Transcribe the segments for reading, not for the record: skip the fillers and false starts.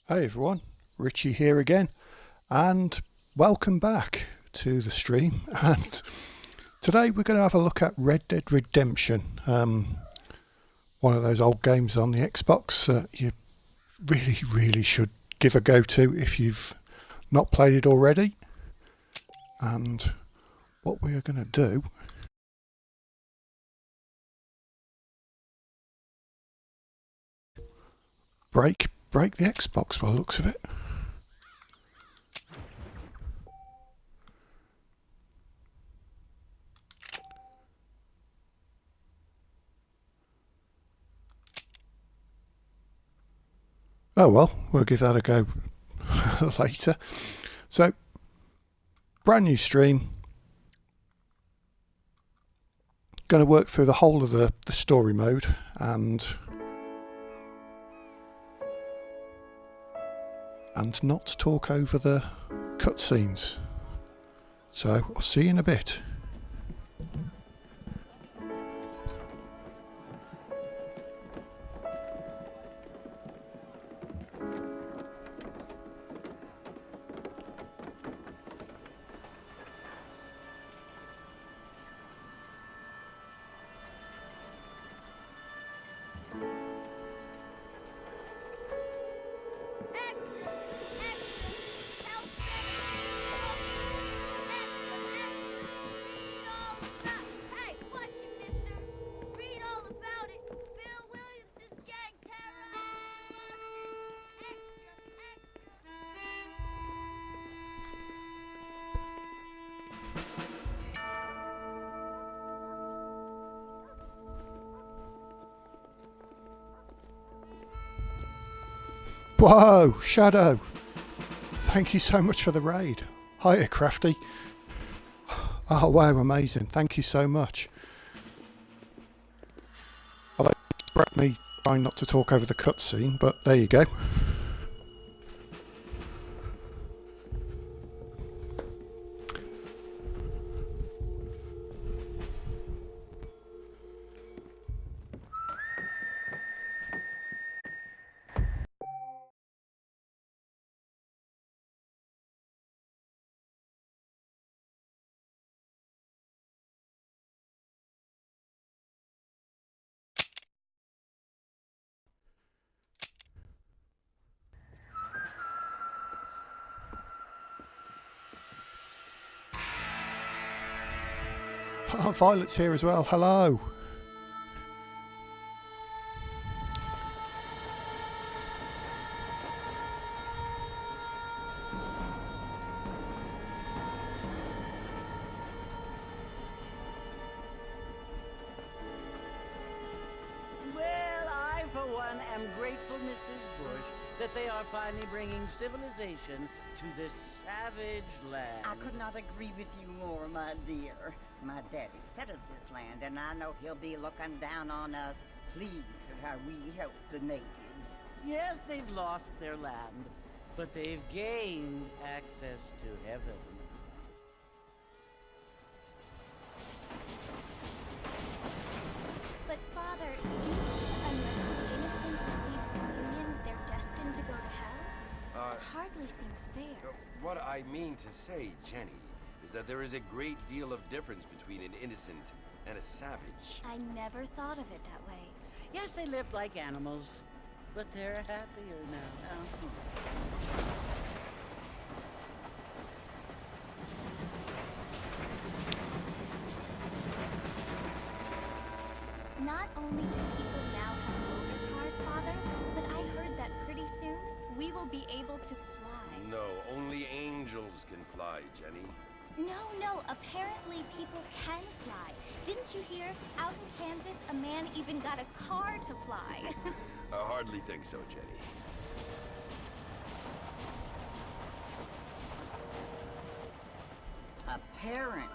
Hey everyone, Richie here again, and welcome back to the stream. And today we're going to have a look at Red Dead Redemption, one of those old games on the Xbox that you really should give a go to if you've not played it already. And what we are going to do break the Xbox by the looks of it. Oh well, we'll give that a go later. So, brand new stream. Going to work through the whole of the story mode and not talk over the cutscenes. So I'll see you in a bit. Whoa, Shadow! Thank you so much for the raid. Hiya, Crafty. Oh wow, amazing. Thank you so much. Although it broke me trying not to talk over the cutscene, but there you go. Oh, Violet's here as well. Hello. Well, I, for one, am grateful, Mrs. Bush, that they are finally bringing civilization to this savage land. I could not agree with you more, my dear. My daddy settled this land, and I know he'll be looking down on us, pleased at how we help the natives. Yes, they've lost their land, but they've gained access to heaven. But Father, do you mean unless an innocent receives communion, they're destined to go to hell? It hardly seems fair. What I mean to say, Jenny, is that there is a great deal of difference between an innocent and a savage. I never thought of it that way. Yes, they lived like animals, but they're happier now. Not only do people now have motor cars, Father, but I heard that pretty soon we will be able to fly. No, only angels can fly, Jenny. No, apparently people can fly. Didn't you hear? Out in Kansas, a man even got a car to fly. I hardly think so, Jenny. Apparently,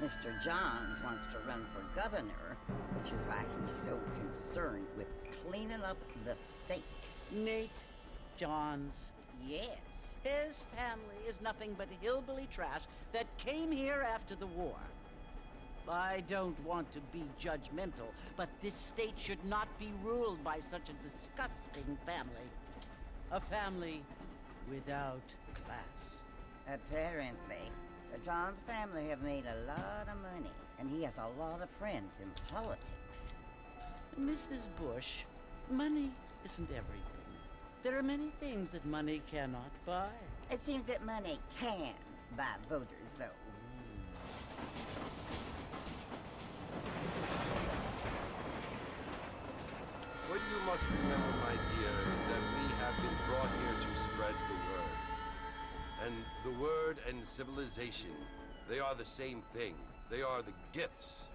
Mr. Johns wants to run for governor, which is why he's so concerned with cleaning up the state. Nate Johns. Yes. His family is nothing but hillbilly trash that came here after the war. I don't want to be judgmental, but this state should not be ruled by such a disgusting family. A family without class. Apparently. John's family have made a lot of money, and he has a lot of friends in politics. Mrs. Bush, money isn't everything. There are many things that money cannot buy. It seems that money can buy voters, though. What you must remember, my dear, is that we have been brought here to spread the word. And the word and civilization, they are the same thing. They are the gifts.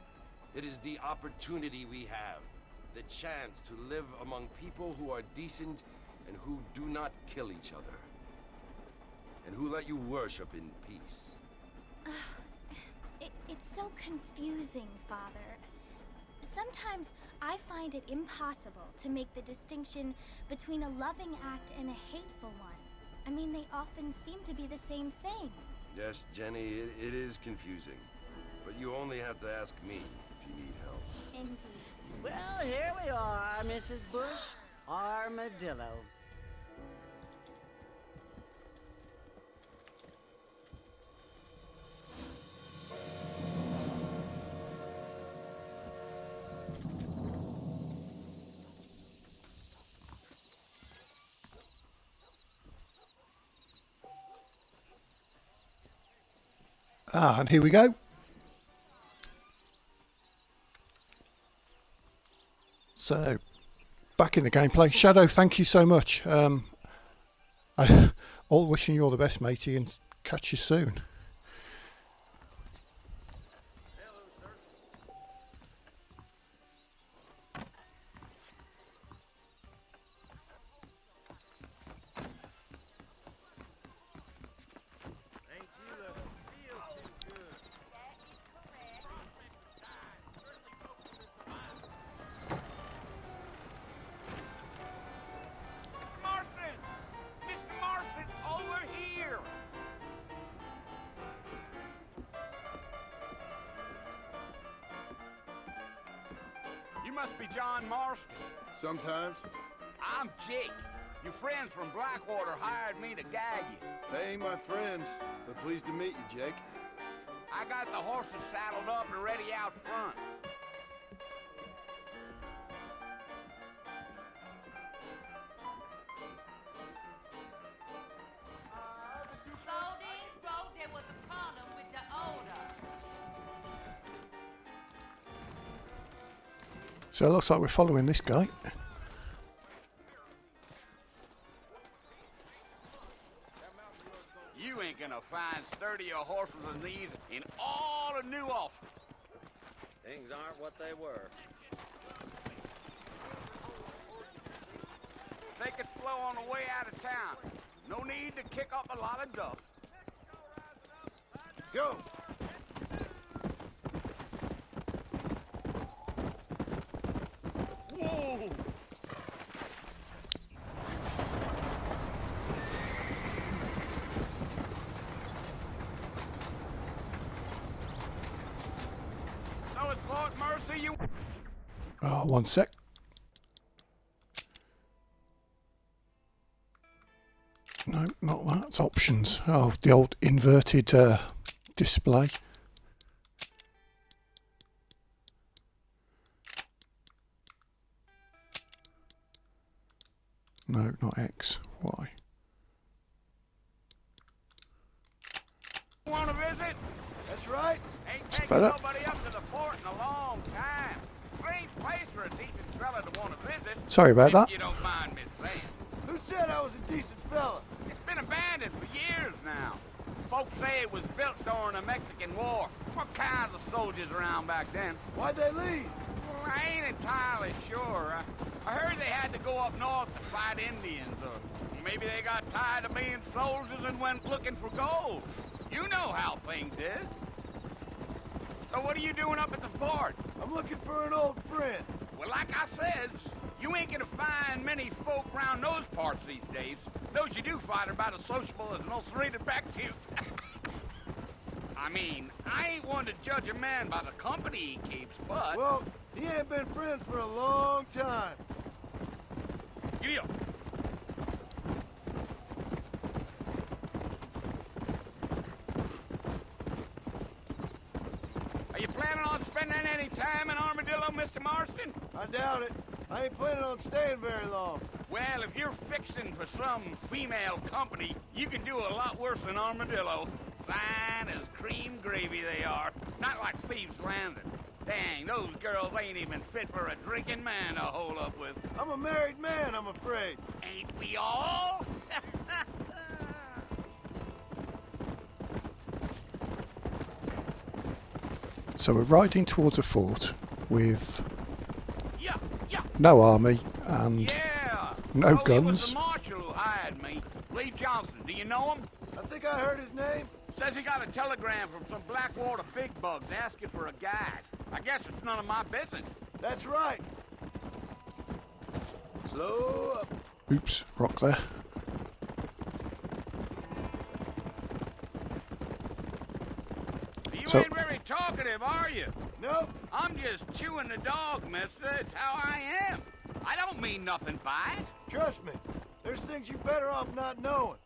It is the opportunity we have, the chance to live among people who are decent and who do not kill each other. And who let you worship in peace. It's so confusing, Father. Sometimes I find it impossible to make the distinction between a loving act and a hateful one. I mean, they often seem to be the same thing. Yes, Jenny, it is confusing. But you only have to ask me if you need help. Indeed. Well, here we are, Mrs. Bush. Armadillo. And here we go. So, back in the gameplay. Shadow, thank you so much. All wishing you all the best, matey, and catch you soon. You must be John Marston. Sometimes. I'm Jake. Your friends from Blackwater hired me to guide you. They ain't my friends, but pleased to meet you, Jake. I got the horses saddled up and ready out front. There was a problem with the odor. So it looks like we're following this guy. You ain't gonna find sturdier horses than these in all of New Ulster. Things aren't what they were. Take it slow on the way out of town. No need to kick up a lot of dust. Go! Whoa! So it's Lord Mercy you... Oh, one sec. No, not that. It's options. Oh, the old inverted display. No, not X. Y. Want to visit? That's right. Ain't taken better. nobody up to the fort in a long time. Strange place for a decent fella to want to visit. Sorry about if that. you don't mind me saying. Who said I was a decent fella? It's been abandoned for years now. Folks say it was built during the Mexican War. What kinds of soldiers around back then? Why'd they leave? Well, I ain't entirely sure. I heard they had to go up north to fight Indians, or maybe they got tired of being soldiers and went looking for gold. You know how things is. So what are you doing up at the fort? I'm looking for an old friend. Well, like I said, you ain't gonna find many folk around those parts these days. Those you do find are about as sociable as an ulcerated back tooth. I mean, I ain't one to judge a man by the company he keeps, but... Well, he ain't been friends for a long time. Giddy up. any time in Armadillo, Mr. Marston? I doubt it. I ain't planning on staying very long. Well, if you're fixing for some female company, you can do a lot worse than Armadillo. Fine as cream gravy they are. Not like Thieves Landing. Dang, those girls ain't even fit for a drinking man to hold up with. I'm a married man, I'm afraid. Ain't we all? So we're riding towards a fort with Yeah, yeah, no army and yeah. no It was guns. the marshal who hired me. Lee Johnson, do you know him? I think I heard his name. Says he got a telegram from some Blackwater big bugs asking for a guide. I guess it's none of my business. That's right. Slow up. Oops, rock there. You So- ain't very talkative, are you? Nope. I'm just chewing the dog, mister. It's how I am. I don't mean nothing by it. Trust me. There's things you better off not knowing.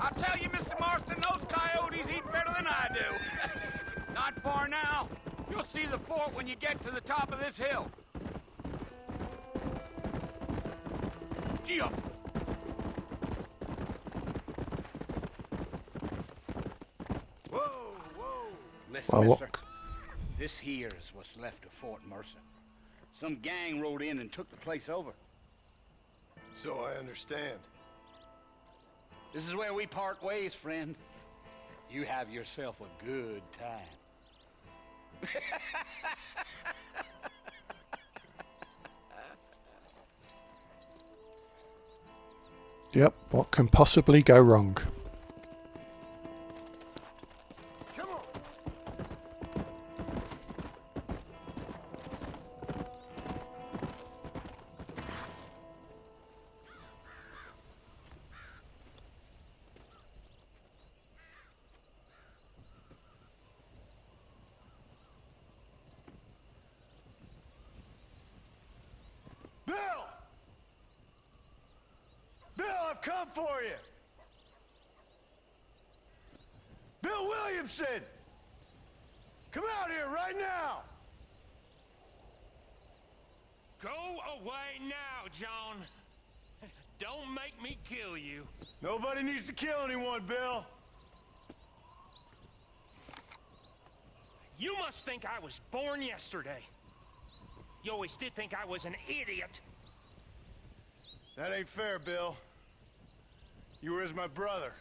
I'll tell you, Mr. Marston, those coyotes eat better than I do. Not far now. You'll see the fort when you get to the top of this hill. Gee up. Whoa, whoa. Listen, Well, mister. what? This here is what's left of Fort Mercer. Some gang rode in and took the place over. So I understand. This is where we part ways, friend. You have yourself a good time. Yep, what can possibly go wrong? Come on. Bill! Bill, I've come for you! Bill Williamson! Come out here right now! Go away now, John. Don't make me kill you. Nobody needs to kill anyone, Bill. You must think I was born yesterday. You always did think I was an idiot. That ain't fair, Bill. You were as my brother.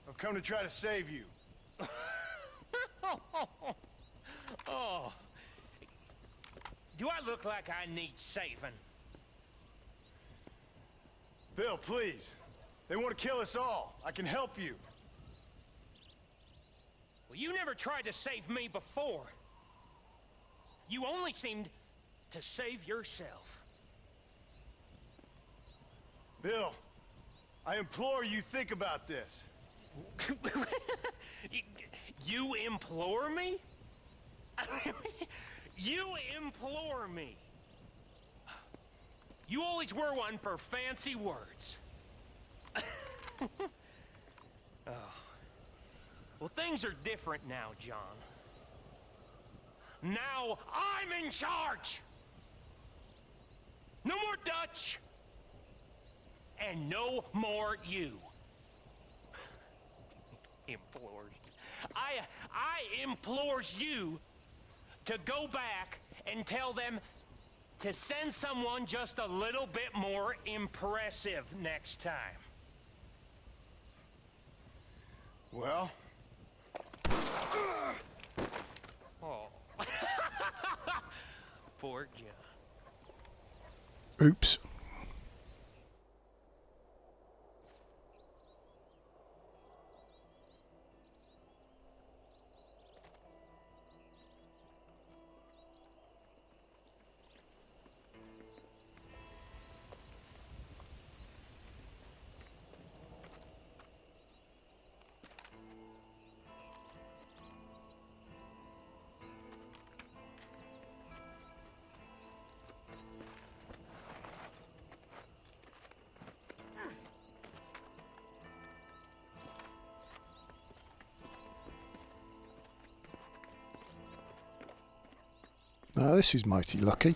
I've come to try to save you. Oh. Do I look like I need saving? Bill, please. They want to kill us all. I can help you. Well, you never tried to save me before. You only seemed to save yourself. Bill, I implore you think about this. You implore me? You implore me. You always were one for fancy words. Oh. Well, things are different now, John. Now I'm in charge. No more Dutch. And no more you. Implored. I implores you to go back and tell them to send someone just a little bit more impressive next time. Well? Oh. Poor John. Oops. Now this is mighty lucky.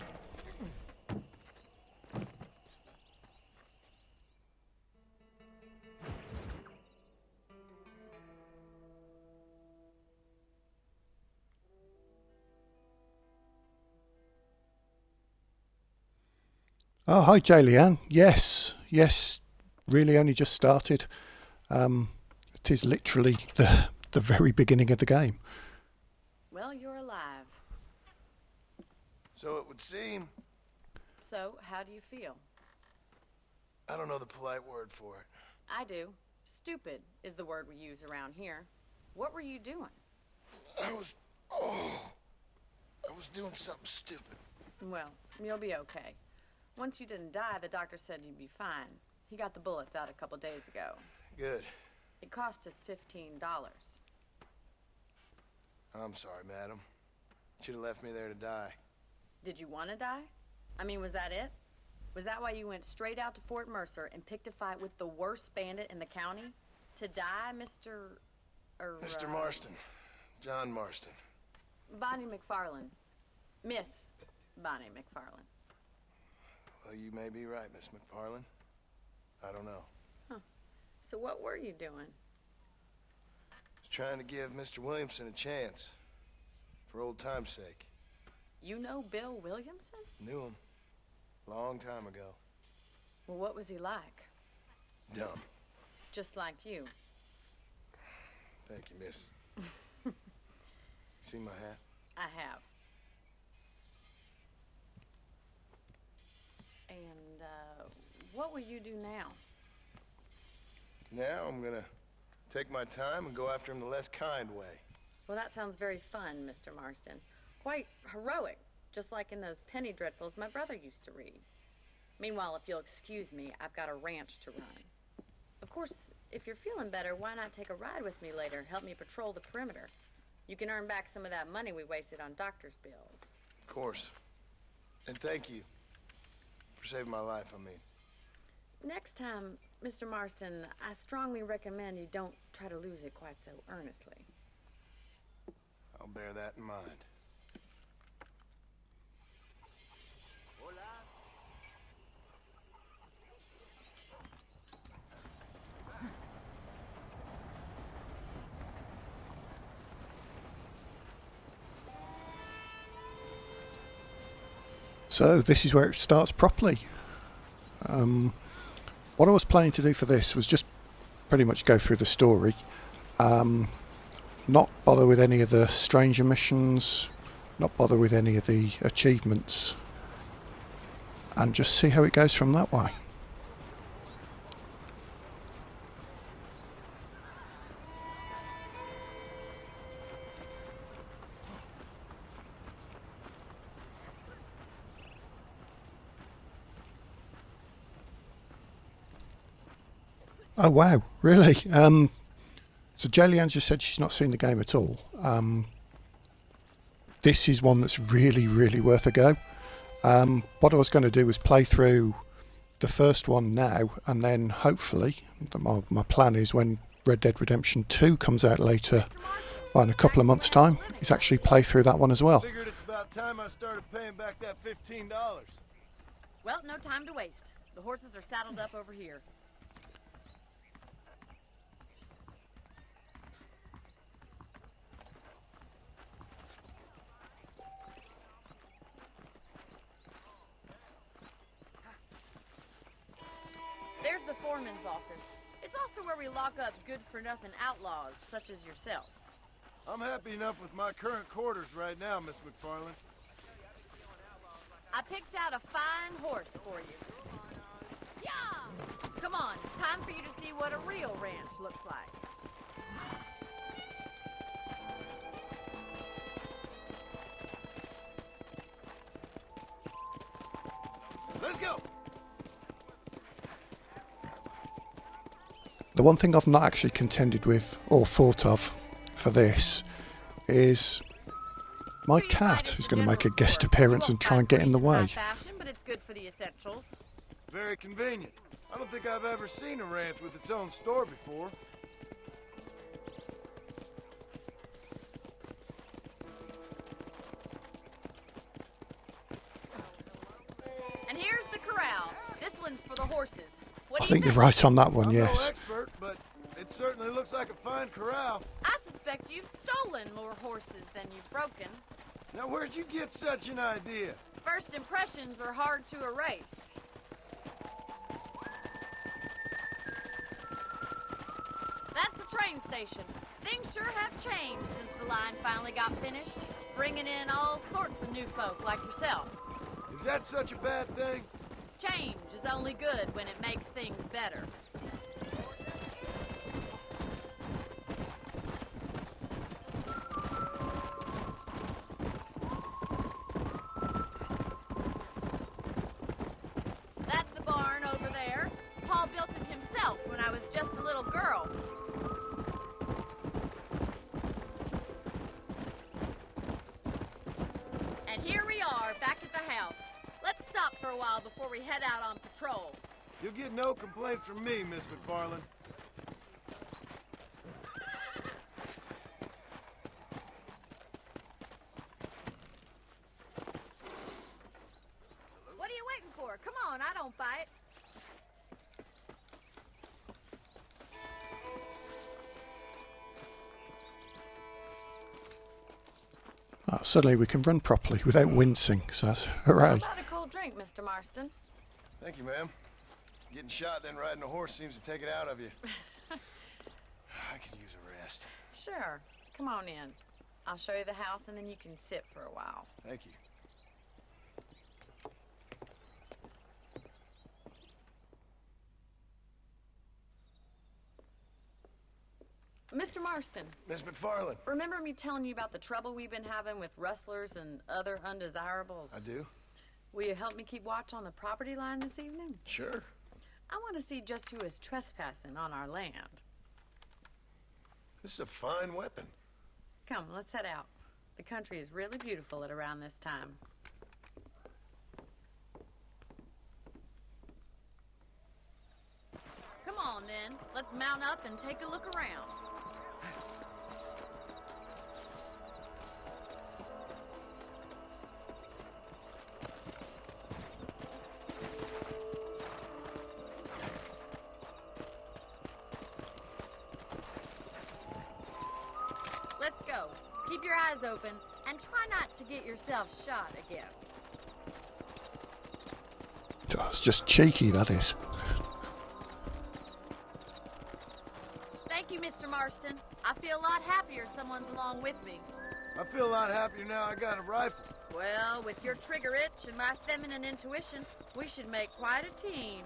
Oh, hi, Leanne. Yes, really only just started. It is literally the very beginning of the game. Well, you're alive. So it would seem. So, how do you feel? I don't know the polite word for it. I do. Stupid is the word we use around here. What were you doing? I was doing something stupid. Well, you'll be okay. Once you didn't die, the doctor said you'd be fine. He got the bullets out a couple days ago. Good. It cost us $15. I'm sorry, madam. Should have left me there to die. Did you want to die? I mean, was that it? Was that why you went straight out to Fort Mercer and picked a fight with the worst bandit in the county? To die, Mr. Mr. Marston. John Marston. Bonnie McFarland. Miss Bonnie McFarland. Well, you may be right, Miss McFarland. I don't know. Huh. So what were you doing? I was trying to give Mr. Williamson a chance. For old time's sake. You know Bill Williamson? Knew him. Long time ago. Well, what was he like? Dumb. Just like you. Thank you, miss. See my hat? I have. And, what will you do now? Now I'm gonna take my time and go after him the less kind way. Well, that sounds very fun, Mr. Marston. Quite heroic, just like in those penny dreadfuls my brother used to read. Meanwhile, if you'll excuse me, I've got a ranch to run. Of course, if you're feeling better, why not take a ride with me later? Help me patrol the perimeter. You can earn back some of that money we wasted on doctor's bills. Of course. And thank you for saving my life, I mean. Next time, Mr. Marston, I strongly recommend you don't try to lose it quite so earnestly. I'll bear that in mind. So this is where it starts properly. What I was planning to do for this was just pretty much go through the story, not bother with any of the stranger missions, not bother with any of the achievements, and just see how it goes from that way. Oh wow, really? So Jillian just said she's not seen the game at all. This is one that's really worth a go. What I was going to do was play through the first one now, and then hopefully, my plan is when Red Dead Redemption 2 comes out later, well, in a couple of months' time, is actually play through that one as well. Figured it's about time I started paying back that $15. Well, no time to waste. The horses are saddled up over here. There's the foreman's office. It's also where we lock up good-for-nothing outlaws, such as yourself. I'm happy enough with my current quarters right now, Miss McFarland. I picked out a fine horse for you. Yeah! Come on, time for you to see what a real ranch looks like. Let's go! The one thing I've not actually contended with or thought of for this is my cat is going to make a guest appearance and try and get in the way. Fashion, but it's good for the essentials. Very convenient. I don't think I've ever seen a ranch with its own store before. think you're right on that one, I'm yes. no expert, but it certainly looks like a fine corral. I suspect you've stolen more horses than you've broken. Now, where'd you get such an idea? First impressions are hard to erase. That's the train station. Things sure have changed since the line finally got finished, bringing in all sorts of new folk like yourself. Is that such a bad thing? Change is only good when it makes things better. That's the barn over there. Paul built it himself when I was just a little girl. And here we are, back at the house. Let's stop for a while before we head out on patrol. You'll get no complaints from me, Miss McFarland. What are you waiting for? Come on, I don't bite. Suddenly we can run properly without wincing, so that's hooray. How about a cold drink, Mr. Marston? Thank you, ma'am. Getting shot then riding a horse seems to take it out of you. I could use a rest. Sure. Come on in. I'll show you the house and then you can sit for a while. Thank you. Mr. Marston, Miss McFarland. remember me telling you about the trouble we've been having with rustlers and other undesirables? I do. Will you help me keep watch on the property line this evening? Sure. I want to see just who is trespassing on our land. This is a fine weapon. Come, let's head out. The country is really beautiful at around this time. Come on, then. Let's mount up and take a look around. Let's go. Keep your eyes open and try not to get yourself shot again. Oh, it's just cheeky, that is. Thank you, Mr. Marston. I feel a lot happier someone's along with me. I feel a lot happier now I got a rifle. Well, with your trigger itch and my feminine intuition, we should make quite a team.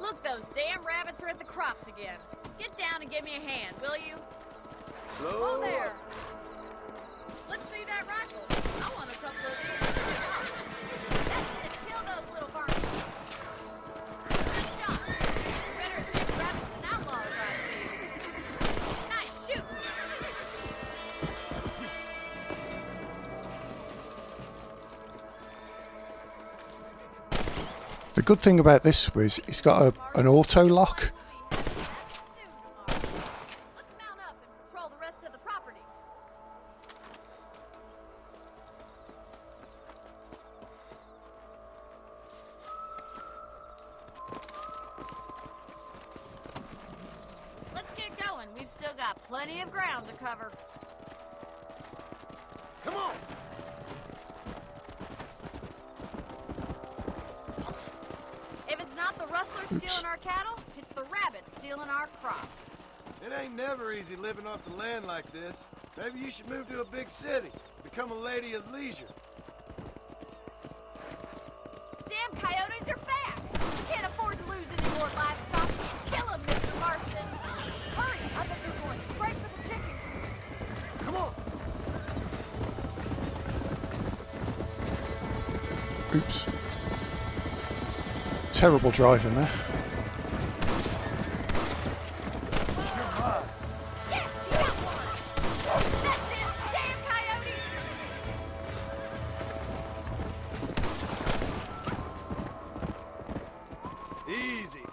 Look, those damn rabbits are at the crops again. Get down and give me a hand, will you? Slow. Oh, there. Let's see that rifle. I want a couple of these. That's it. Kill those little barnacle. Good shot. You're better at shooting rabbits than outlaws, I see. Nice shooting. The good thing about this was it's got an auto lock. Let's mount up and patrol the rest of the property. Let's get going. We've still got plenty of ground to cover. Come on. If it's not the rustlers stealing our cattle, it's the rabbits stealing our crops. It ain't never easy living off the land like this. Maybe you should move to a big city. Become a lady of leisure. Damn coyotes are back! We can't afford to lose any more livestock. Kill them, Mr. Marston. Hurry! I bet they're going straight for the chicken. Come on. Oops. Terrible driving there. Yes, you got one! That's it! Damn coyotes! Easy.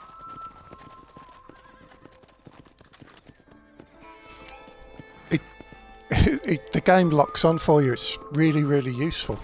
the game locks on for you. It's really, really useful.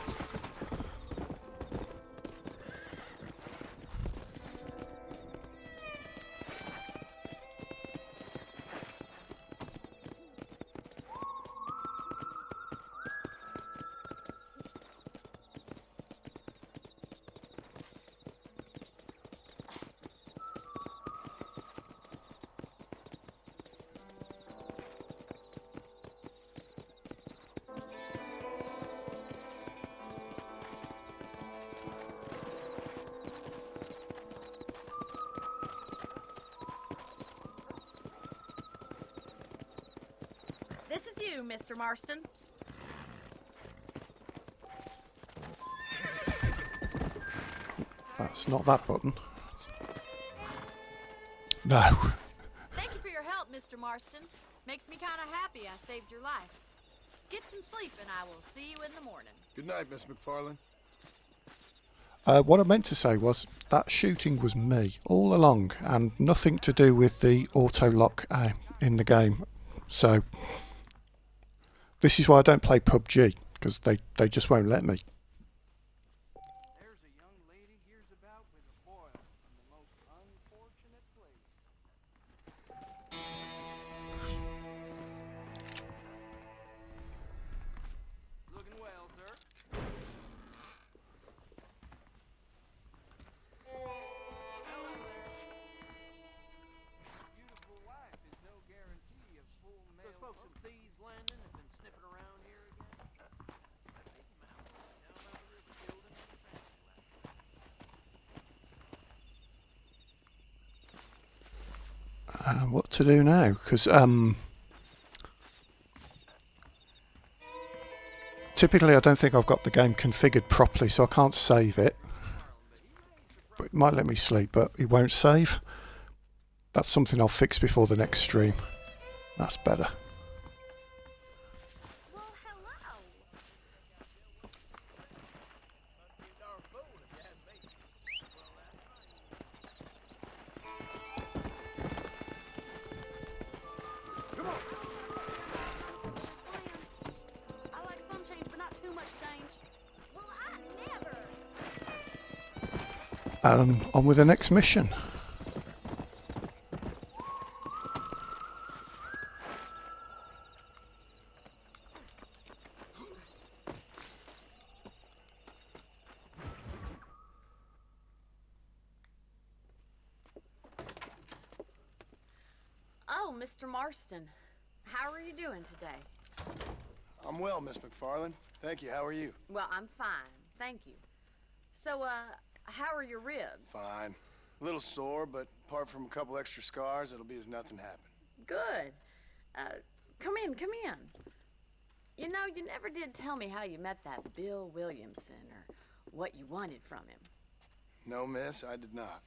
This is you, Mr. Marston. That's not that button. No. Thank you for your help, Mr. Marston. Makes me kind of happy I saved your life. Get some sleep and I will see you in the morning. Good night, Miss McFarlane. What I meant to say was that shooting was me all along and nothing to do with the auto lock in the game. So this is why I don't play PUBG, because they just won't let me. There's a young lady here's about with a boil from the most unfortunate place. Looking well, sir. Hello there. Beautiful wife is no guarantee of full male. Those folks from Thieves Landing have been sniffing around here again. Big mountain down by the river building in the family lab. What to do now? Because typically I don't think I've got the game configured properly, so I can't save it. But it might let me sleep, but it won't save. That's something I'll fix before the next stream. That's better. Well, hello. I like some change, but not too much change. Well, I never. And on with the next mission. Oh, Mr. Marston. How are you doing today? I'm well, Miss McFarlane. Thank you. How are you? Well, I'm fine. Thank you. So, how are your ribs? Fine. A little sore, but apart from a couple extra scars, it'll be as nothing happened. Good. Come in. You know, you never did tell me how you met that Bill Williamson or what you wanted from him. No, miss, I did not.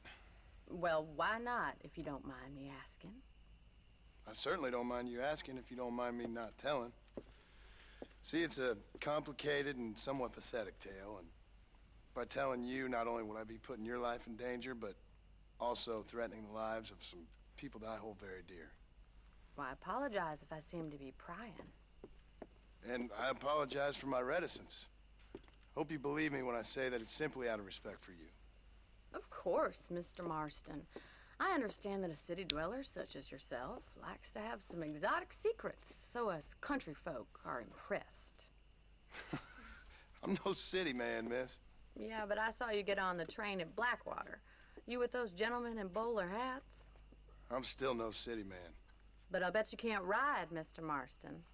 Well, why not, if you don't mind me asking? I certainly don't mind you asking if you don't mind me not telling. See, it's a complicated and somewhat pathetic tale, and by telling you, not only will I be putting your life in danger, but also threatening the lives of some people that I hold very dear. Well, I apologize if I seem to be prying. And I apologize for my reticence. Hope you believe me when I say that it's simply out of respect for you. Of course, Mr. Marston. I understand that a city dweller such as yourself likes to have some exotic secrets, so us country folk are impressed. I'm no city man, miss. Yeah, but I saw you get on the train at Blackwater. You with those gentlemen in bowler hats? I'm still no city man. But I bet you can't ride, Mr. Marston.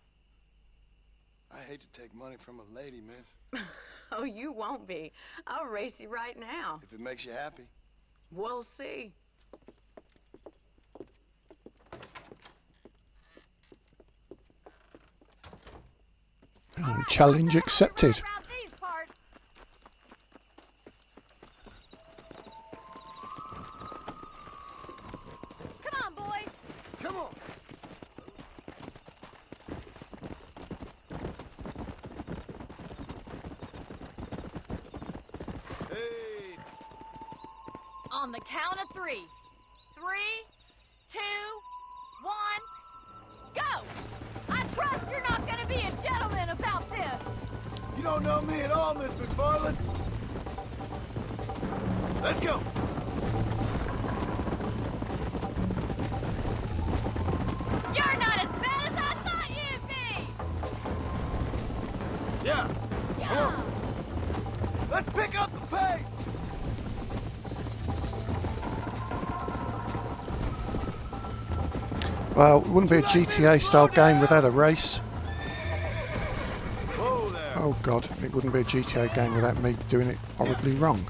I hate to take money from a lady, miss. Oh, you won't be. I'll race you right now. If it makes you happy. We'll see. Challenge accepted. Around these parts. Come on, boy. Come on! Hey! On the count of 3. 3, 2, 1, go! I trust you're not gonna be a gentleman. don't know me at all, Miss McFarland. Let's go. You're not as bad as I thought you'd be! Yeah. Come on. Let's pick up the pace. Well, it wouldn't be a GTA style game without a race. Whoa there. Oh god, it wouldn't be a GTA game without me doing it horribly wrong.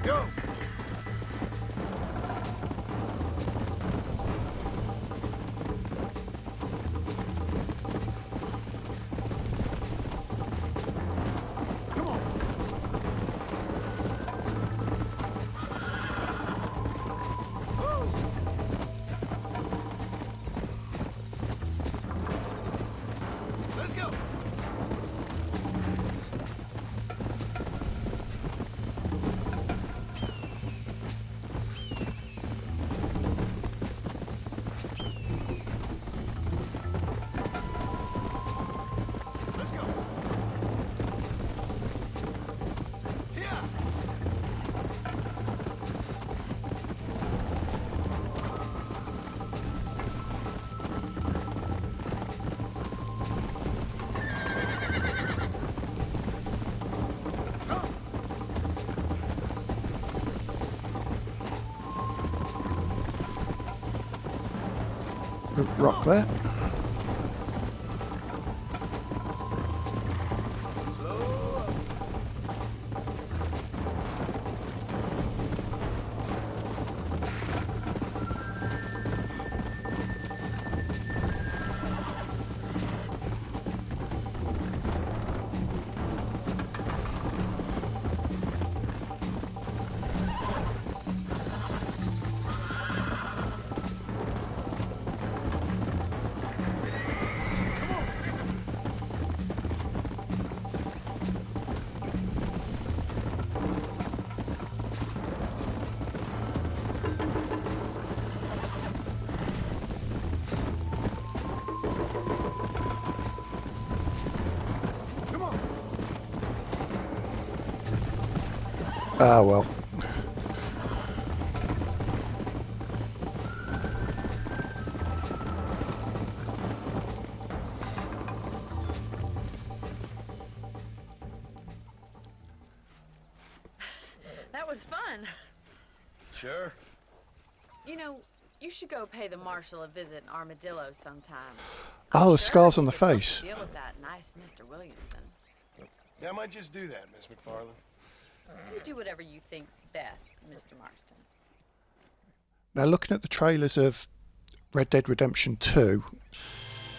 Go. Let's go. Let's go. Yeah. Rock there. Slow up. Come on. Ah well. That was fun. Sure. You know, you should go pay the marshal a visit in Armadillo sometime. Oh, the Sure, scars on the you'd love to face. Deal with that nice Mr. Williamson. Yeah, I might just do that, Miss McFarland. You do whatever you think's best, Mr. Marston. Now, looking at the trailers of Red Dead Redemption 2,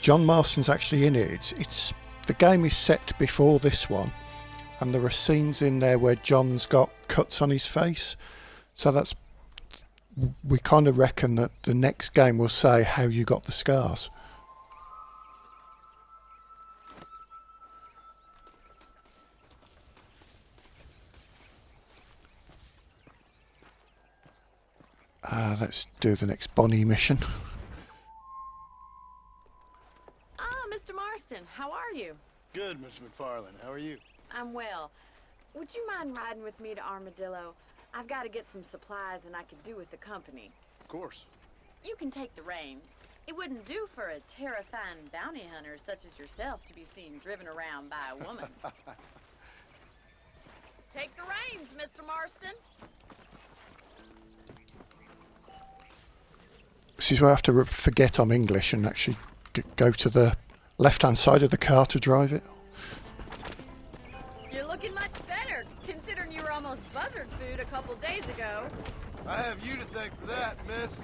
John Marston's actually in it. It's the game is set before this one, and there are scenes in there where John's got cuts on his face. So we kind of reckon that the next game will say how you got the scars. Let's do the next Bonnie mission. Ah, Mr. Marston, how are you? Good, Miss McFarland. How are you? I'm well. Would you mind riding with me to Armadillo? I've got to get some supplies and I could do with the company. Of course. You can take the reins. It wouldn't do for a terrifying bounty hunter such as yourself to be seen driven around by a woman. Take the reins, Mr. Marston. This is where I have to forget I'm English and actually go to the left-hand side of the car to drive it. You're looking much better, considering you were almost buzzard food a couple days ago. I have you to thank for that, miss.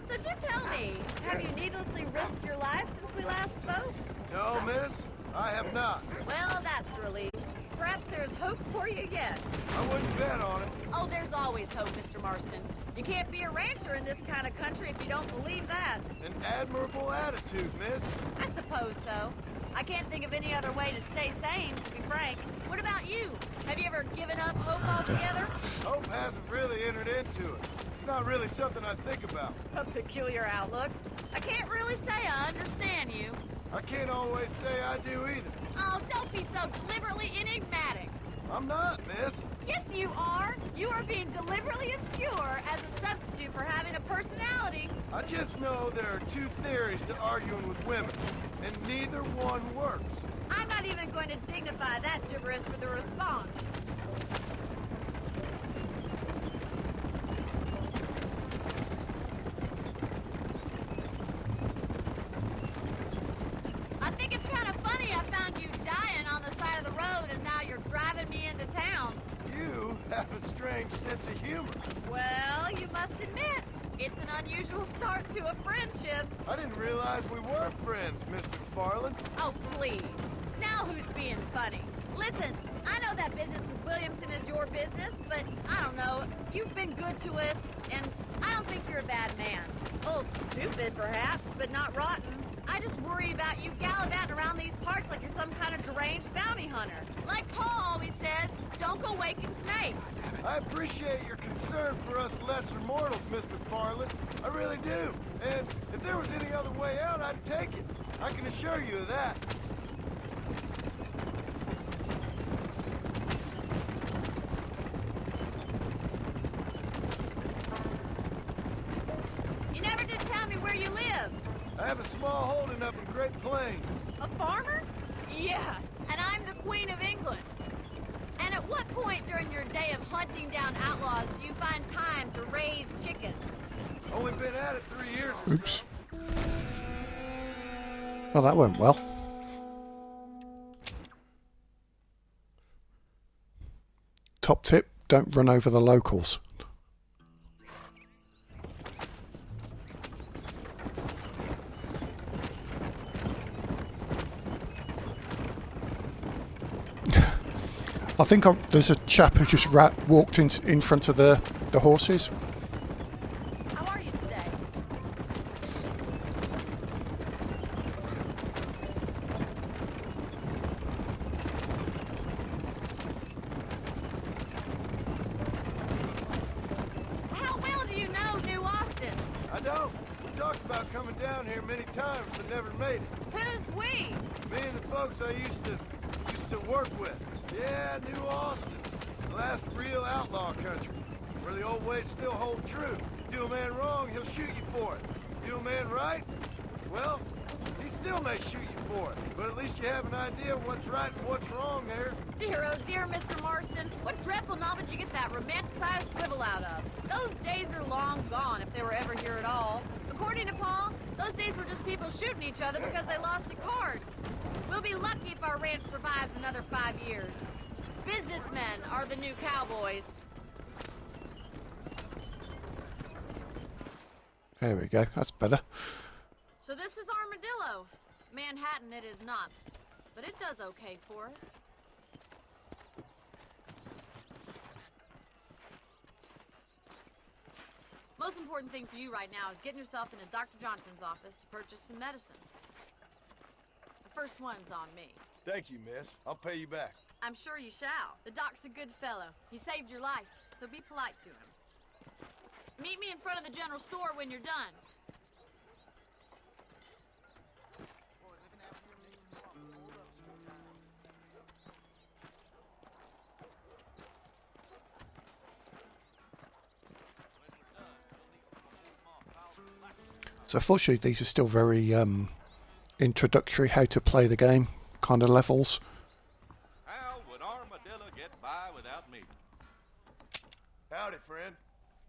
So do tell me, have you needlessly risked your life since we last spoke? No, miss, I have not. Well, that's a relief. Perhaps there's hope for you yet. I wouldn't bet on it. Oh, there's always hope, Mr. Marston. You can't be a rancher in this kind of country if you don't believe that. An admirable attitude, miss. I suppose so. I can't think of any other way to stay sane, to be frank. What about you? Have you ever given up hope altogether? Hope hasn't really entered into it. It's not really something I think about. A peculiar outlook. I can't really say I understand you. I can't always say I do either. Oh, don't be so deliberately enigmatic. I'm not, miss. Yes, you are. You are being deliberately obscure as a substitute for having a personality. I just know there are two theories to arguing with women, and neither one works. I'm not even going to dignify that gibberish with a response. I think it's kind of funny I found you dying on the side of the road and now you're driving me into town. You have a strange sense of humor. Well, you must admit, it's an unusual start to a friendship. I didn't realize we were friends, Mr. McFarland. Oh, please. Now who's being funny? Listen, I know that business with Williamson is your business, but I don't know. You've been good to us, and I don't think you're a bad man. A little stupid, perhaps, but not rotten. I just worry about you gallivanting around these parts like you're some kind of deranged bounty hunter. Like Paul always says, don't go waking snakes. I appreciate your concern for us lesser mortals, Miss McFarland. I really do. And if there was any other way out, I'd take it. I can assure you of that. You never did tell me where you live. I have a small holding up in Great Plains. A farmer? Yeah, and I'm the Queen of England. And at what point during your day of hunting down outlaws do you find time to raise chickens? Only been at it 3 years or Oops. so. Well, that went well. Top tip, don't run over the locals. I think there's a chap who just walked in front of the horses. How are you today? How well do you know New Austin? I don't. We talked about coming down here many times, but never made it. Who's we? Me and the folks I used to work with. Yeah, New Austin. The last real outlaw country, where the old ways still hold true. Do a man wrong, he'll shoot you for it. Do a man right, well, he still may shoot you for it. But at least you have an idea of what's right and what's wrong there. Dear, oh dear, Mr. Marston. What dreadful novel did you get that romanticized drivel out of? Those days are long gone, if they were ever here at all. According to Paul, those days were just people shooting each other because they lost at cards. We'll be lucky if our ranch survives another 5 years. Businessmen are the new cowboys. There we go, that's better. So this is Armadillo. Manhattan it is not, but it does okay for us. Most important thing for you right now is getting yourself into Dr. Johnson's office to purchase some medicine. The first one's on me. Thank you, miss. I'll pay you back. I'm sure you shall. The doc's a good fellow. He saved your life, so be polite to him. Meet me in front of the general store when you're done. So fortunately these are still very introductory, how to play the game kind of levels. How would Armadillo get by without me? Howdy, friend.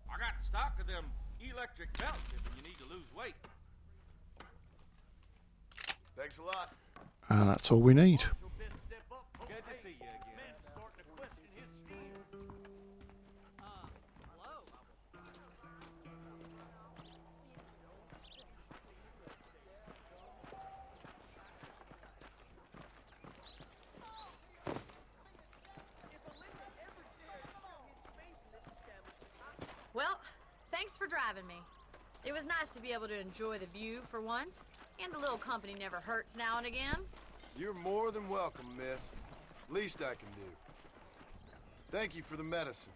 I got stock of them electric belts if you need to lose weight. Thanks a lot. And that's all we need. Good to see you again. Starting to question his skill. Well, thanks for driving me. It was nice to be able to enjoy the view for once, and a little company never hurts now and again. You're more than welcome, miss. Least I can do. Thank you for the medicine.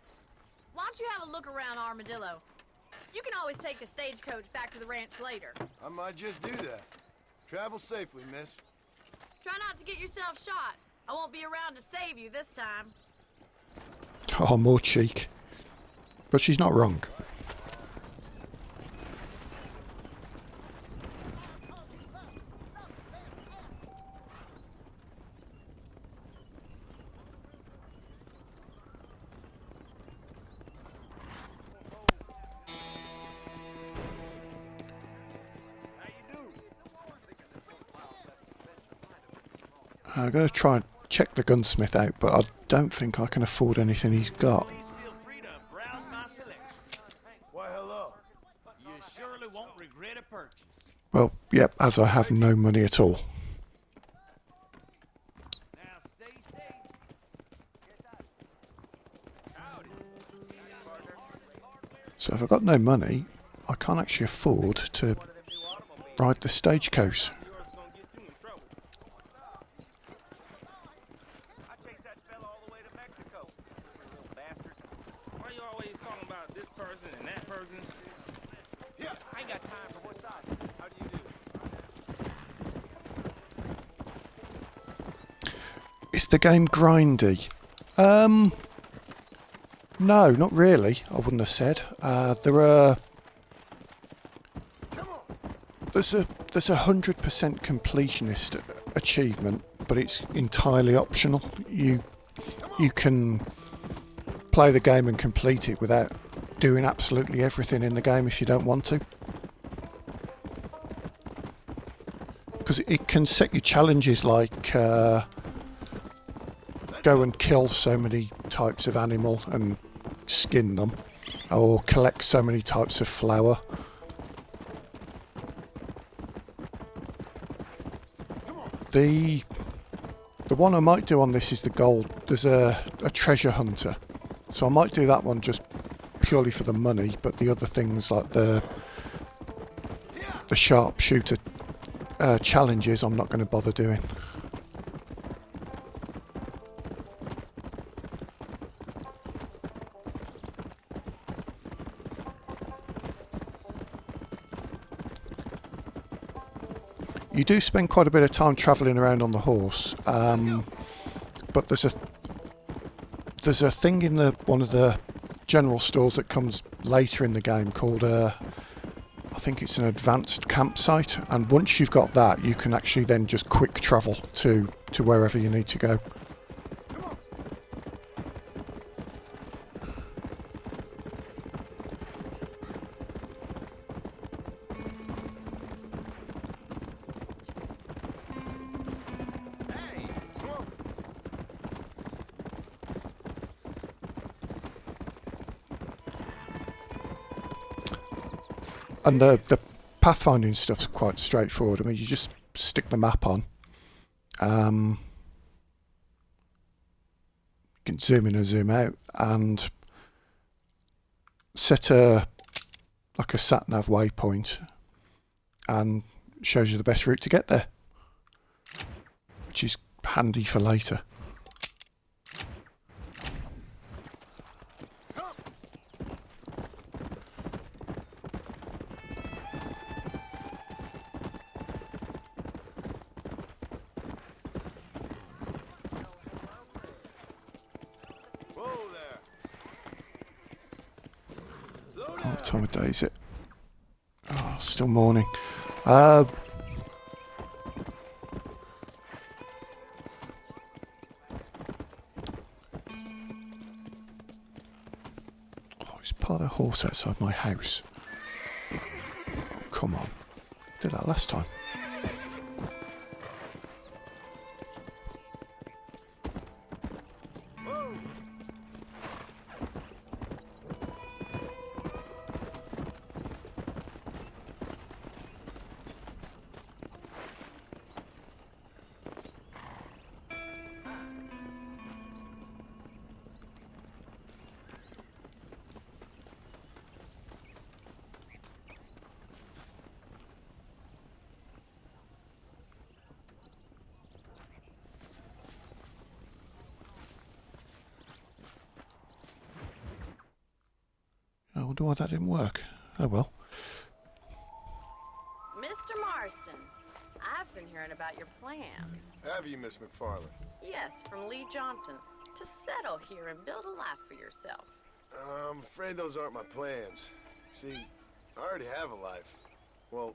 Why don't you have a look around Armadillo? You can always take the stagecoach back to the ranch later. I might just do that. Travel safely, miss. Try not to get yourself shot. I won't be around to save you this time. Oh, more cheek. But she's not wrong. I'm going to try and check the gunsmith out, but I don't think I can afford anything he's got. Please feel free to browse my selection. Why, hello. You surely won't regret a purchase. Well, yep, as I have no money at all. Now stay safe. Howdy. So if I've got no money, I can't actually afford to ride the stagecoach. I chased that fella all the way to Mexico. Little bastard. Why you always talking about this person and that person? Yeah, I ain't got time for what size. How do you do? Is the game grindy? No, not really. I wouldn't have said. There's a 100% completionist achievement, but it's entirely optional. You can play the game and complete it without doing absolutely everything in the game if you don't want to. Because it can set you challenges like go and kill so many types of animal and skin them, or collect so many types of flour. The one I might do on this is the gold. There's a treasure hunter, so I might do that one just purely for the money, but the other things like the sharpshooter challenges I'm not going to bother doing. You do spend quite a bit of time travelling around on the horse, but there's a thing in one of the general stores that comes later in the game called I think it's an advanced campsite, and once you've got that, you can actually then just quick travel to wherever you need to go. And the pathfinding stuff's quite straightforward. I mean, you just stick the map on. You can zoom in and zoom out, and set like a sat-nav waypoint, and shows you the best route to get there, which is handy for later. What time of day is it? Oh, still morning. Oh, it's part of the horse outside my house. Oh, come on. I did that last time. I wonder why that didn't work. Oh well. Mr. Marston, I've been hearing about your plans. Have you, Miss McFarland? Yes, from Lee Johnson, to settle here and build a life for yourself. I'm afraid those aren't my plans. See, I already have a life. Well,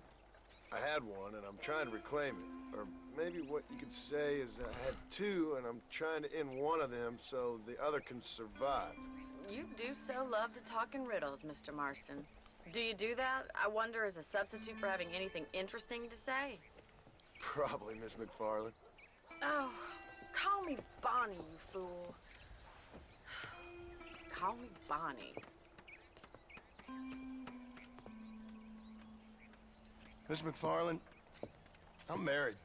I had one, and I'm trying to reclaim it. Or maybe what you could say is that I had two, and I'm trying to end one of them so the other can survive. You do so love to talk in riddles, Mr. Marston. Do you do that, I wonder, as a substitute for having anything interesting to say? Probably, Miss McFarland. Oh, call me Bonnie, you fool. Call me Bonnie. Miss McFarland, I'm married.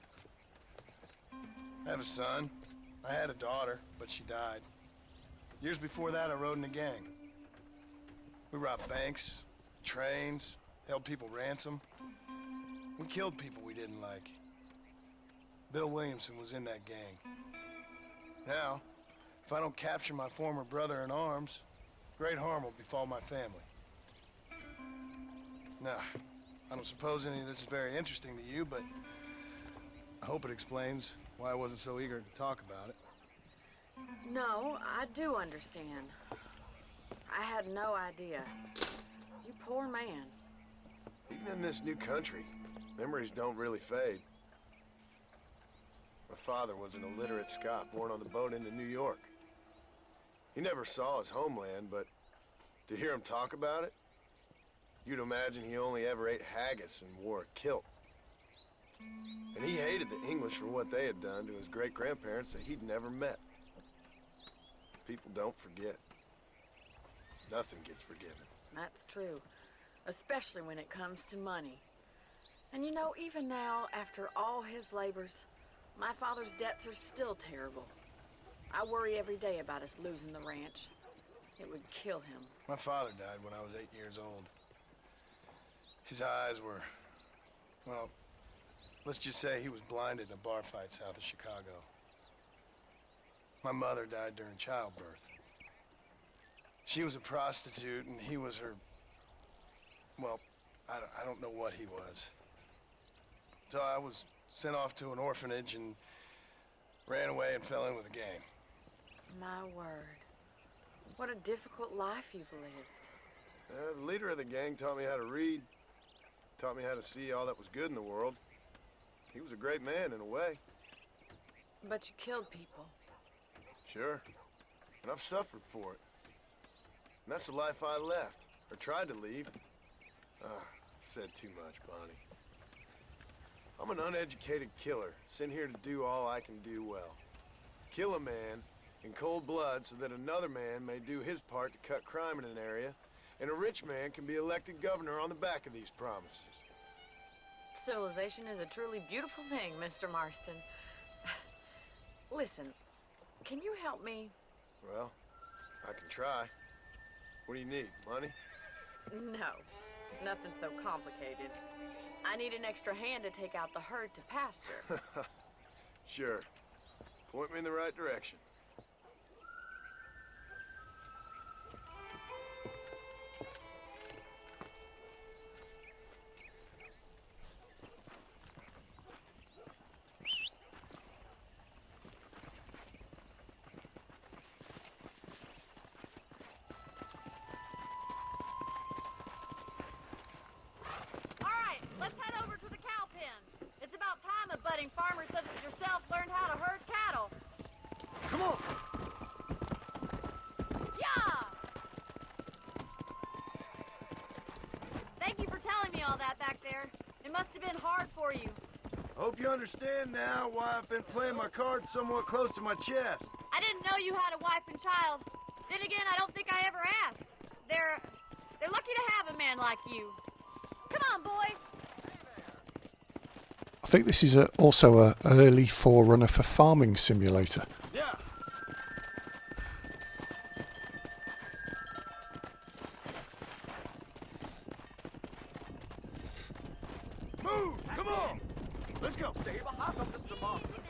I have a son. I had a daughter, but she died. Years before that, I rode in a gang. We robbed banks, trains, held people ransom. We killed people we didn't like. Bill Williamson was in that gang. Now, if I don't capture my former brother in arms, great harm will befall my family. Now, I don't suppose any of this is very interesting to you, but I hope it explains why I wasn't so eager to talk about it. No, I do understand. I had no idea. You poor man. Even in this new country, memories don't really fade. My father was an illiterate Scot born on the boat into New York. He never saw his homeland, but to hear him talk about it, you'd imagine he only ever ate haggis and wore a kilt. And he hated the English for what they had done to his great-grandparents that he'd never met. People don't forget. Nothing gets forgiven. That's true, especially when it comes to money. And you know, even now, after all his labors, my father's debts are still terrible. I worry every day about us losing the ranch. It would kill him. My father died when I was 8 years old. His eyes were, well, let's just say he was blinded in a bar fight south of Chicago. My mother died during childbirth. She was a prostitute, and he was her, well, I don't know what he was. So I was sent off to an orphanage and ran away and fell in with a gang. My word. What a difficult life you've lived. The leader of the gang taught me how to read, taught me how to see all that was good in the world. He was a great man in a way. But you killed people. Sure. And I've suffered for it. And that's the life I left, or tried to leave. Said too much, Bonnie. I'm an uneducated killer, sent here to do all I can do well. Kill a man in cold blood so that another man may do his part to cut crime in an area, and a rich man can be elected governor on the back of these promises. Civilization is a truly beautiful thing, Mr. Marston. Listen, can you help me? Well, I can try. What do you need, money? No, nothing so complicated. I need an extra hand to take out the herd to pasture. Sure. Point me in the right direction. Farmers such as yourself learned how to herd cattle. Come on! Yeah! Thank you for telling me all that back there. It must have been hard for you. Hope you understand now why I've been playing my cards somewhat close to my chest. I didn't know you had a wife and child. Then again, I don't think I ever asked. They're lucky to have a man like you. Come on, boys. I think this is also an early forerunner for Farming Simulator. Yeah. Move! Come on! Let's go. Stay behind them, Mr. Marston.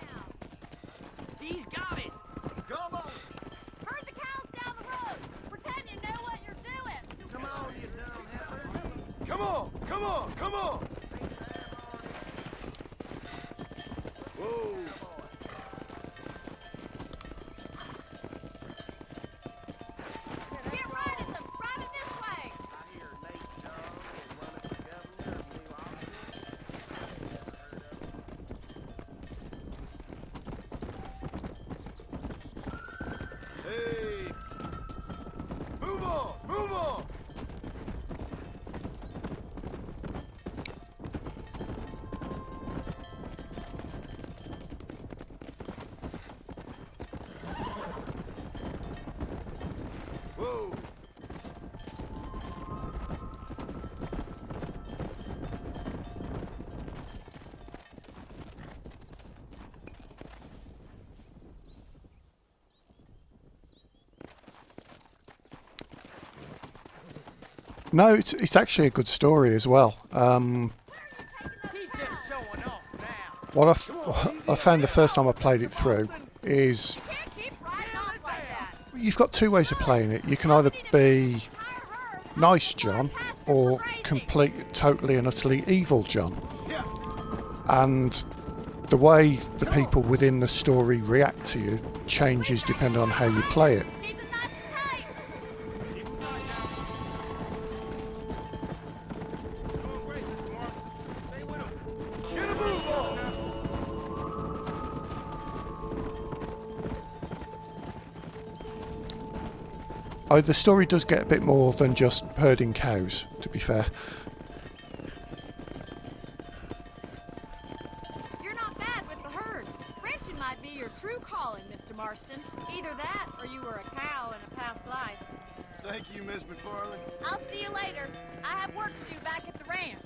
He's got it. Come on! Herd the cows down the road. Pretend you know what you're doing. Come on, you dumb heifer. on, come on! Whoa! Get riding them! Driving this way! I hear Nate Dogg is running for governor of New Albany. Hey! Move on! Move on! Whoa! No, it's actually a good story as well. He's just showing off now. What I found the first time I played it through is Can't keep riding off like that. you've got two ways of playing it. You can either be nice John or complete, totally and utterly evil John. And the way the people within the story react to you changes depending on how you play it. Keep them nice and tight. Come on, Grace, Mr. Marston. Stay with him. Get a move on! Oh, the story does get a bit more than just herding cows, to be fair. You're not bad with the herd. Ranching might be your true calling, Mr. Marston. Either that, or you were a cow in a past life. Thank you, Miss McFarland. I'll see you later. I have work to do back at the ranch.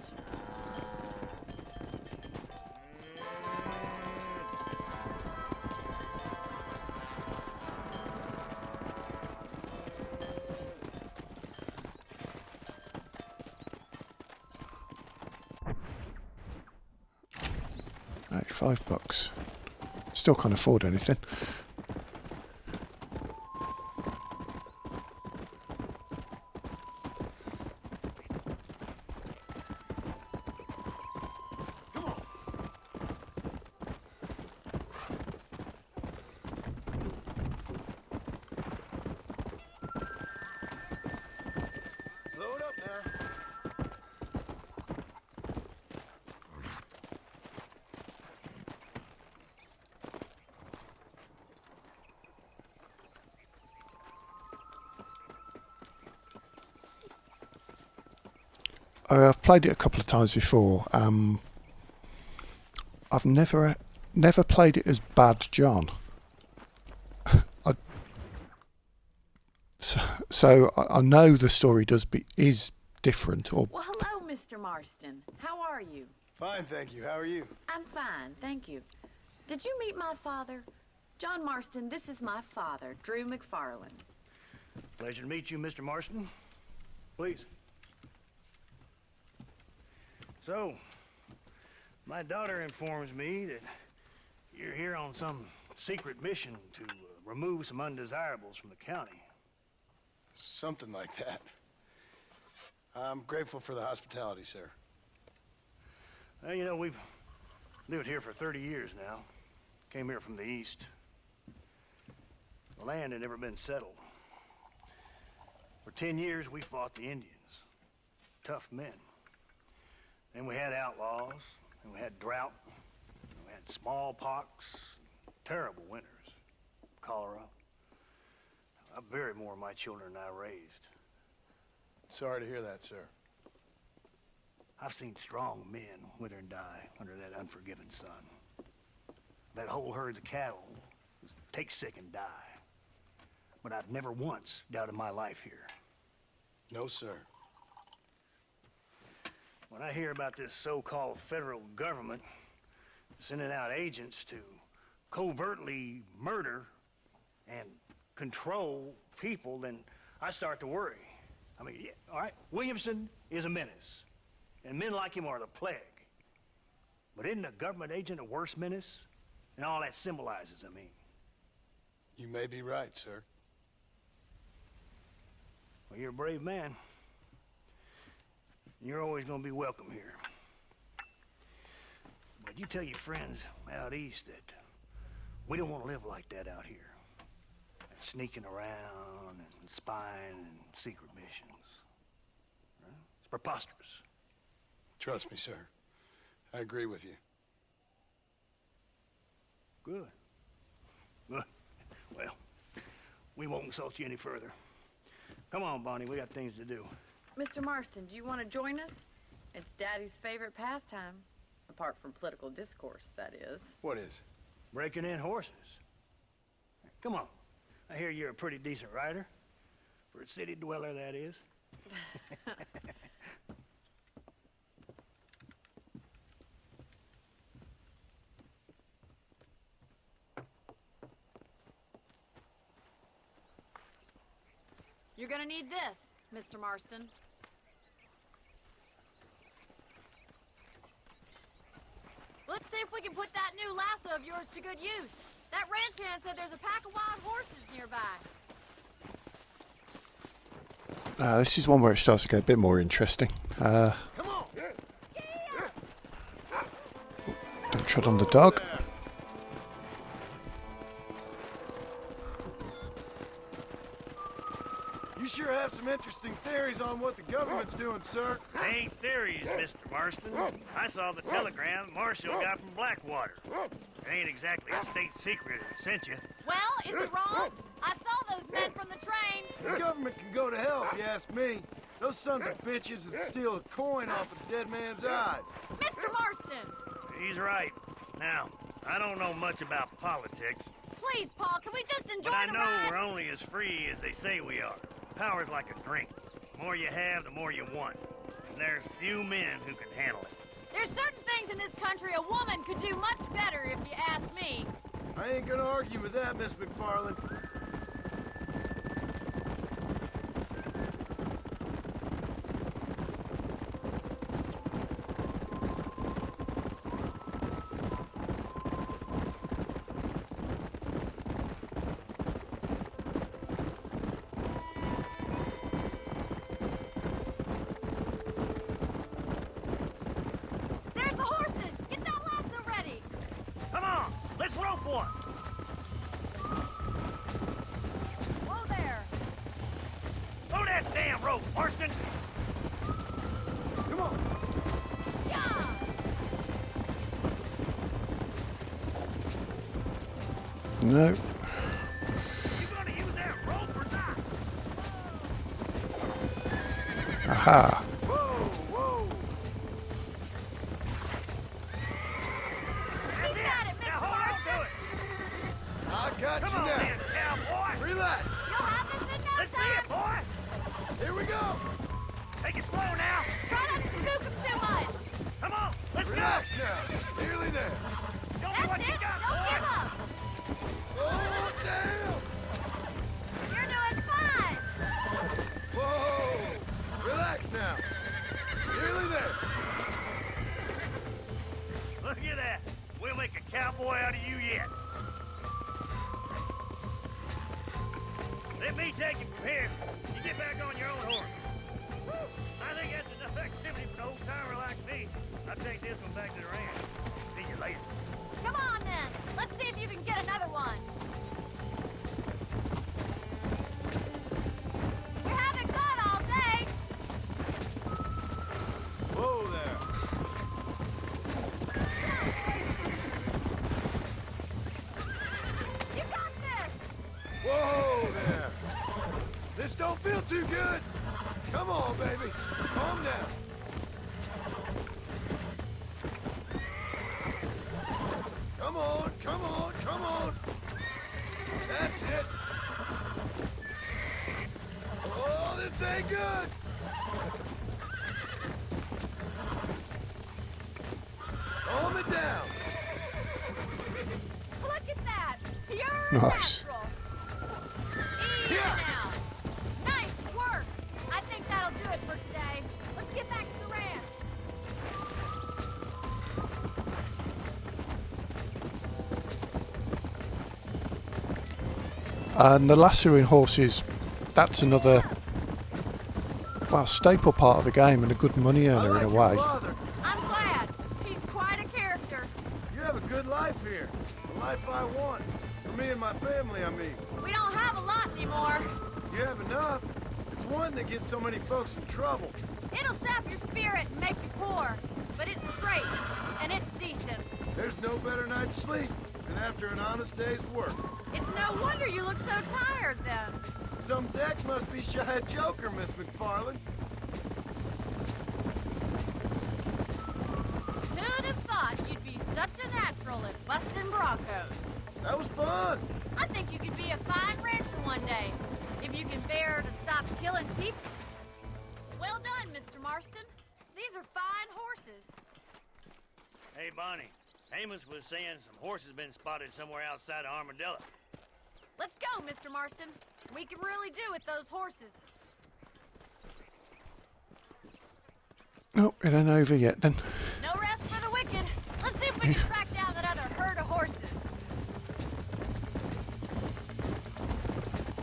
Right, $5. Still can't afford anything. Slow it up now. I've played it a couple of times before. I've never played it as Bad John. I know the story is different. Or Well, hello, Mr. Marston. How are you? Fine, thank you. How are you? I'm fine, thank you. Did you meet my father? John Marston, this is my father, Drew McFarland. Pleasure to meet you, Mr. Marston. Please. So, my daughter informs me that you're here on some secret mission to remove some undesirables from the county. Something like that. I'm grateful for the hospitality, sir. Well, you know, we've lived here for 30 years now. Came here from the east. The land had never been settled. For 10 years, we fought the Indians. Tough men. Then we had outlaws, and we had drought, and we had smallpox, terrible winters, cholera. I buried more of my children than I raised. Sorry to hear that, sir. I've seen strong men wither and die under that unforgiving sun. That whole herds of cattle take sick and die. But I've never once doubted my life here. No, sir. When I hear about this so-called federal government sending out agents to covertly murder and control people, then I start to worry. I mean, yeah, all right, Williamson is a menace, and men like him are the plague. But isn't a government agent a worse menace? And all that symbolizes, I mean. You may be right, sir. Well, you're a brave man. and you're always gonna be welcome here. But you tell your friends out east that we don't want to live like that out here. Sneaking around and spying and secret missions. Right? It's preposterous. Trust me, sir. I agree with you. Good. Good. Well, we won't insult you any further. Come on, Bonnie, we got things to do. Mr. Marston, do you want to join us? It's Daddy's favorite pastime. Apart from political discourse, that is. What is? Breaking in horses. Come on. I hear you're a pretty decent rider. For a city dweller, that is. You're gonna need this, Mr. Marston. Let's see if we can put that new lasso of yours to good use. That ranch hand said there's a pack of wild horses nearby. This is one where it starts to get a bit more interesting. Come on! Don't tread on the dog. You sure have some interesting theories on what the government's doing, sir. They ain't theories, Mr. Marston. I saw the telegram Marshall got from Blackwater. It ain't exactly a state secret that sent you. Well, is it wrong? I saw those men from the train. The government can go to hell if you ask me. Those sons of bitches would steal a coin off a dead man's eyes. Mr. Marston! He's right. Now, I don't know much about politics, Please, Paul, can we just enjoy but I the know ride? we're only as free as they say we are. Power's like a drink. The more you have, the more you want. And there's few men who can handle it. There's certain things in this country a woman could do much better, if you ask me. I ain't gonna argue with that, Miss McFarland. There's the horses! Get that lasso ready! Come on, let's rope one. Whoa there! Throw that damn rope, Marston. Come on! Yeah! No. You gonna use that rope or not? Aha. Whoa, whoa! Keep at it, Now Mr. hold on Marston! to it. I got Come you on, now. then, cowboy. Relax. You'll have this in no Let's see time! it, boy. Here we go. Take it slow now. Try not to spook him too much! Come on, let's Relax now. Nearly there. go. Show me That's what it! you got, Don't boy. give up! Oh, damn! You're doing fine! Whoa! Relax now. Nearly there. Look at that. We'll make a cowboy out of you yet. Let me take it from here. You get back on your own horse. I think that's enough activity for an old-timer like me. I'll take this one back to the ranch. See you later. Come on, then! Let's see if you can get another one! We haven't got all day! Whoa there. You got this! Whoa there. This don't feel too good. Come on, baby. Calm down. Come on, come on, come on. That's it. Oh, this ain't good. Calm it down. Look at that! Pure Nice. natural! Easy now! Nice work! I think that'll do it for today. Let's get back to the ranch. And the lassoing horses, that's another well, staple part of the game and a good money earner in a way. Father, I'm glad. He's quite a character. you have a good life here. The life I want. For me and my family, I mean. We don't have a lot anymore. You have enough. It's one that gets so many folks in trouble. It'll sap your spirit and make you poor. But it's straight, and it's decent. There's no better night's sleep than after an honest day's work. It's no wonder you look so tired then. Some deck must be shy of Joker, Miss McFarland. Who'd have thought you'd be such a natural at busting broncos? That was fun. I think you could be a fine rancher one day, if you can bear to stop killing people. Well done, Mr. Marston. These are fine horses. Hey, Bonnie. Amos was saying some horses been spotted somewhere outside of Armadillo. Let's go, Mr. Marston. We can really do with those horses. Oh, it ain't over yet then. No rest for the wicked. Let's see if we can track down that other herd of horses.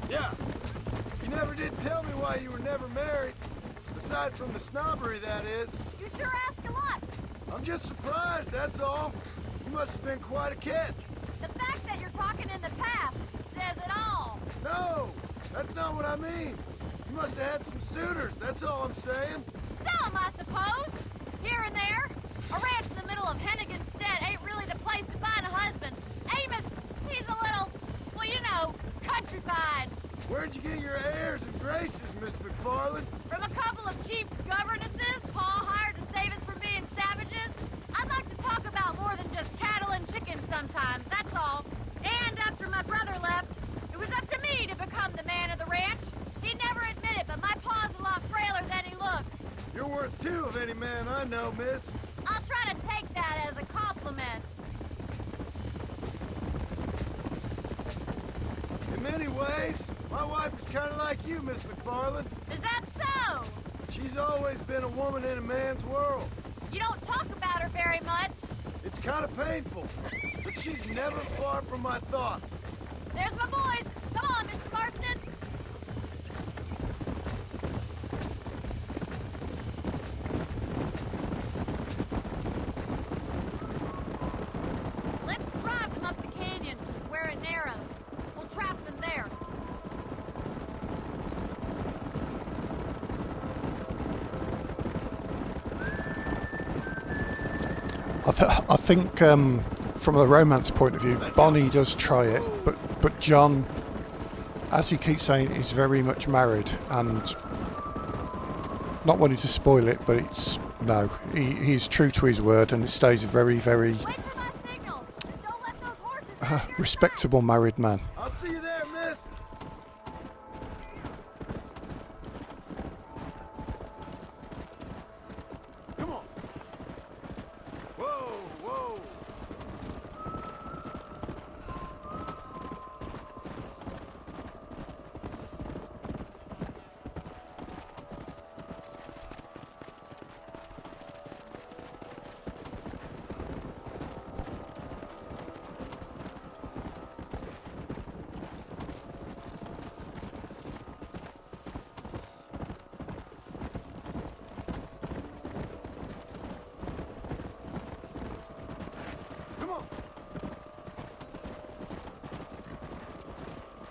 Yeah. You never did tell me why you were never married. Aside from the snobbery, that is. You sure ask a lot. I'm just surprised, that's all. You must have been quite a catch. The fact that you're talking in the past says it all. No, that's not what I mean. You must have had some suitors, that's all I'm saying. Some, I suppose. Here and there. A ranch in the middle of Hennigan's Stead ain't really the place to find a husband. Amos, he's a little, well, you know, countrified. Where'd you get your airs and graces, Miss McFarland? From a couple of cheap governesses Paul hired to save us from being savages. I'd like to talk about more than just cattle and chickens sometimes, that's all. And after my brother left, it was up to me to become the man of the ranch. He'd never admit it, but my pa's a lot frailer than he looks. You're worth two of any man I know, miss. I'll try to take that as a compliment. In many ways, my wife is kind of like you, Miss McFarland. Is that so? She's always been a woman in a man's world. You don't talk about her very much. It's kind of painful, but she's never far from my thoughts. There's my boys. Come on, Mr. Marston. Let's drive them up the canyon where it narrows. We'll trap them there. I think from a romance point of view, Bonnie does try it, but John, as he keeps saying, is very much married, and not wanting to spoil it, but it's no, he's true to his word, and it stays a very, very respectable married man. I'll see you there, miss. Come on. Whoa, whoa. Come on.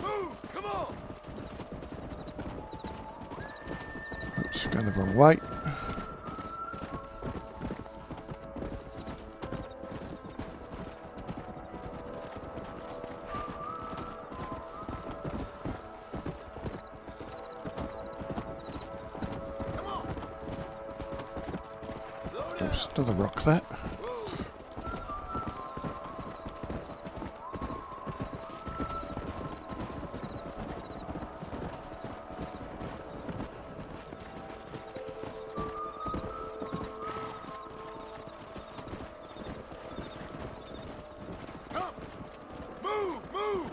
Move, come on. Oops, going the wrong way. Oops, another rock there. Come. Move, move.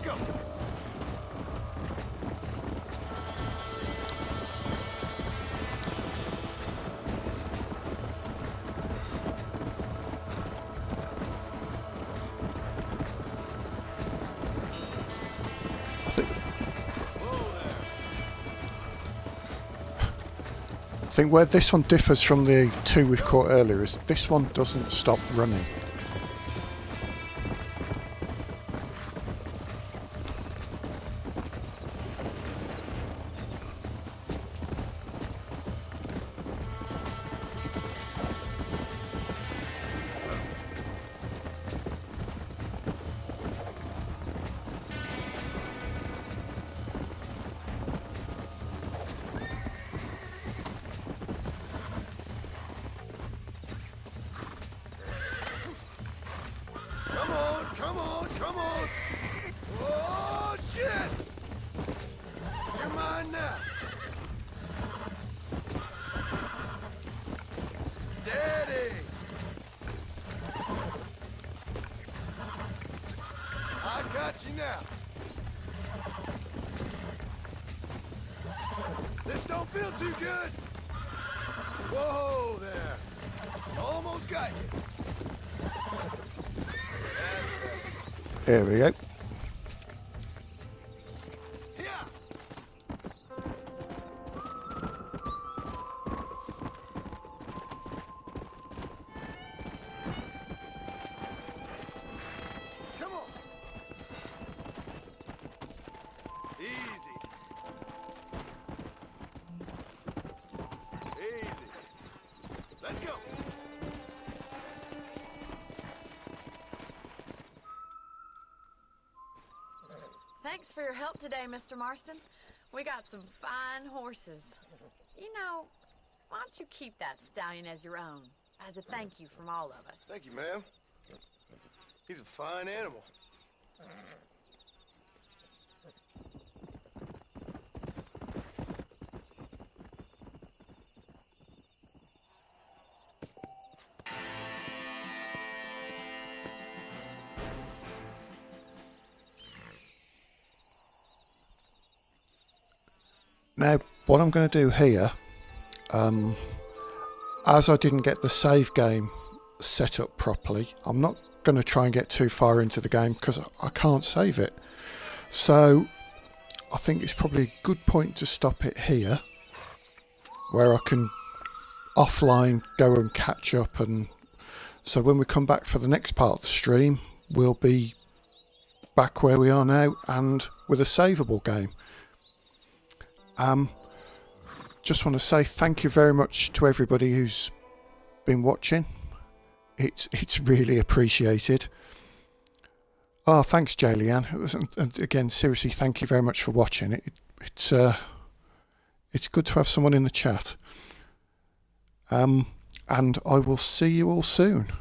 go. I think where this one differs from the two we've caught earlier is this one doesn't stop running. Come on, come on! Oh, shit! You're mine now. Steady! I got you now. This don't feel too good. Whoa there. Almost got you. Here we go. Come on. Easy. Easy. Let's go. Thanks for your help today, Mr. Marston. We got some fine horses. You know, why don't you keep that stallion as your own, as a thank you from all of us? Thank you, ma'am. He's a fine animal. Now, what I'm going to do here, as I didn't get the save game set up properly, I'm not going to try and get too far into the game because I can't save it. So I think it's probably a good point to stop it here, where I can offline go and catch up, and so when we come back for the next part of the stream, we'll be back where we are now and with a savable game. Just want to say thank you very much to everybody who's been watching. It's really appreciated. Oh, thanks, Jaylianne. And again, seriously, thank you very much for watching. It's good to have someone in the chat. And I will see you all soon.